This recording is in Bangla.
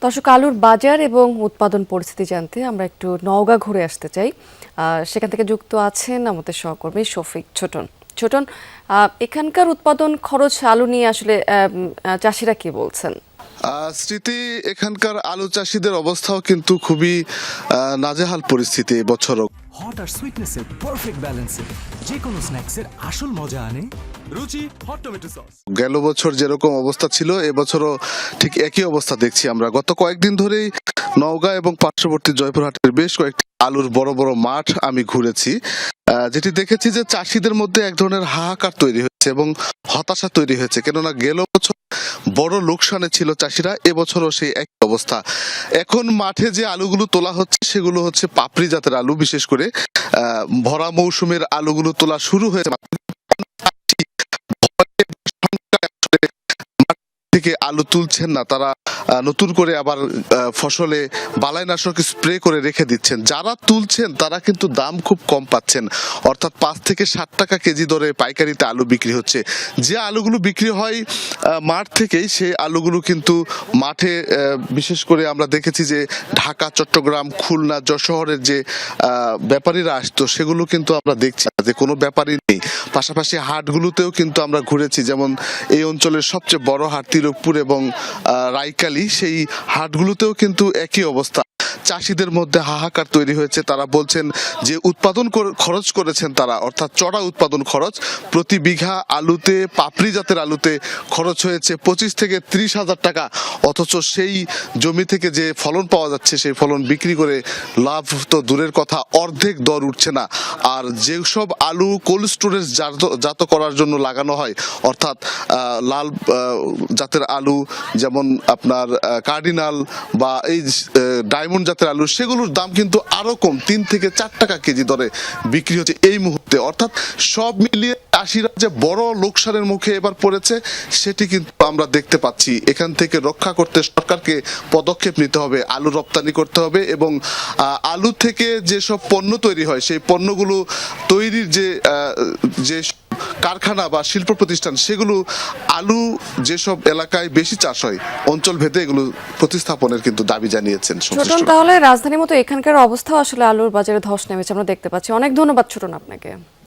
দর্শক, আলুর বাজার এবং উৎপাদন পরিস্থিতি জানতে আমরা একটু নওগাঁ ঘুরে আসতে চাই। সেখান থেকে যুক্ত আছেন আমাদের সহকর্মী শফিক ছোটন। ছোটন, এখানকার উৎপাদন খরচ আলু নিয়ে আসলে চাষিরা কি বলছেন? স্মৃতি, এখানকার আলু চাষিদের অবস্থাও কিন্তু খুবই নাজেহাল পরিস্থিতি এবছরও। হট আর সুইটনেসের পারফেক্ট ব্যালেন্সে যে কোনো স্ন্যাক্সের আসল মজা আনে রুচি হট টমেটো সস। গেল বছর যেরকম অবস্থা ছিল এবছরও ঠিক একই অবস্থা দেখছি আমরা। গত কয়েকদিন ধরেই নওগাঁ এবং পার্শ্ববর্তী জয়পুরহাটের বেশ কয়েকটি আলুর বড় বড় মাঠ আমি ঘুরেছি, যেটি দেখেছি যে চাষিদের মধ্যে এক ধরনের হাহাকার তৈরি হয়েছে এবং হতাশা তৈরি হয়েছে। কেননা গেল বছর বড় লোকসানে ছিল চাষিরা, এবছরও সেই একই অবস্থা। এখন মাঠে যে আলুগুলো তোলা হচ্ছে সেগুলো হচ্ছে পাপড়ি জাতের আলু, বিশেষ করে ভরা মৌসুমের আলুগুলো তোলা শুরু হয়েছে। থেকে আলু তুলছেন না, তারা নতুন করে আবার ফসলে বালাইনাশক স্প্রে করে রেখে দিচ্ছেন। যারা তুলছেন তারা কিন্তু দাম খুব কম পাচ্ছেন, অর্থাৎ 5 থেকে 60 টাকা কেজি দরে পাইকারিতে আলু বিক্রি হচ্ছে। যে আলুগুলো বিক্রি হয় মাঠ থেকেই, সেই আলুগুলো কিন্তু মাঠে বিশেষ করে আমরা দেখেছি যে ঢাকা, চট্টগ্রাম, খুলনা, যশোরের যে ব্যাপারীরা আসতো সেগুলো কিন্তু আমরা দেখছি যে কোনো ব্যাপারই নেই। পাশাপাশি হাটগুলোতেও কিন্তু আমরা ঘুরেছি, যেমন এই অঞ্চলের সবচেয়ে বড় হাট তিলকপুর এবং রাইকালি, সেই হাটগুলোতেও কিন্তু একই অবস্থা। চাষিদের মধ্যে হাহাকার তৈরি হয়েছে। তারা বলছেন যে উৎপাদন খরচ করেছেন তারা, অর্থাৎ চড়া উৎপাদন খরচ, প্রতি বিঘা আলুতে, পাপড়ি জাতের আলুতে খরচ হয়েছে 25 থেকে 30 হাজার টাকা, অথচ সেই জমি থেকে যে ফলন পাওয়া যাচ্ছে সেই ফলন বিক্রি করে লাভ তো দূরের কথা, অর্ধেক দর উঠছে না। আর যেসব আলু কোল্ড স্টোরেজ জাত করার জন্য লাগানো হয়, অর্থাৎ লাল জাতের আলু, যেমন আপনার কার্ডিনাল বা এই ডায়মন্ড জাতের আলু, সেগুলোর দাম কিন্তু আরো কম, 3 থেকে 4 টাকা কেজি দরে বিক্রি হচ্ছে এই মুহূর্তে। অর্থাৎ সব মিলিয়ে চাষিরা যে বড় লোকসানের মুখে এবার পড়েছে সেটি কিন্তু আমরা দেখতে পাচ্ছি। এখান থেকে রক্ষা করতে সরকারকে পদক্ষেপ নিতে হবে, আলু রপ্তানি করতে হবে এবং আলু থেকে যেসব পণ্য তৈরি হয় সেই পণ্যগুলো তৈরির যে কারখানা বা শিল্প প্রতিষ্ঠান, সেগুলো আলু যেসব এলাকায় বেশি চাষ হয় অঞ্চল ভেদে এগুলো প্রতিস্থাপনের কিন্তু দাবি জানিয়েছেন। ছোটন, তাহলে রাজধানীর মতো এখানকার অবস্থাও আসলে আলুর বাজারে ধস নেমেছে আমরা দেখতে পাচ্ছি। অনেক ধন্যবাদ ছোটন আপনাকে।